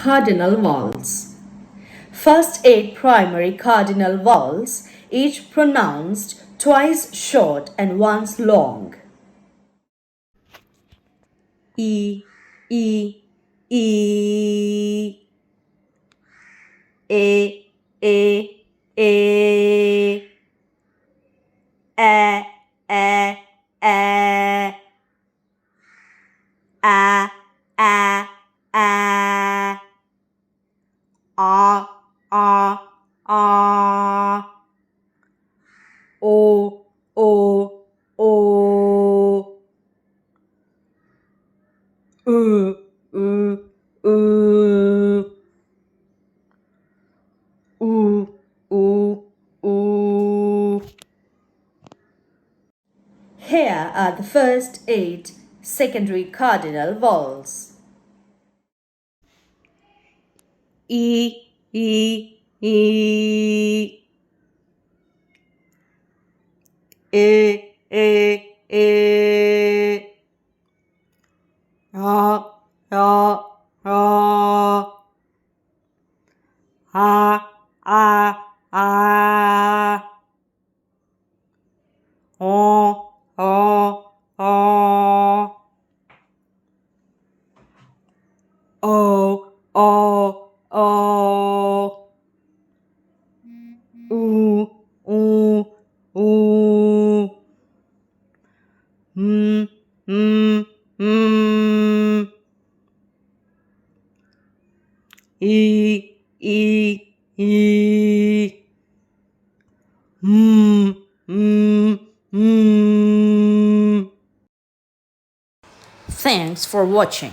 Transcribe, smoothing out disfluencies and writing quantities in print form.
Cardinal vowels. First 8 primary cardinal vowels, each pronounced twice short and once long. E, E, E. A, A, A. A, A, A. A, A, A. A, A. O, O, O. U, U, U. U, U, U. Here are the first 8 secondary cardinal vowels. E, E, E. A, A, A. A, A, A. A, A. O, O, O. O, O, O. U, U, U. M, M, M. E, E, E. M, M, M. Thanks for watching.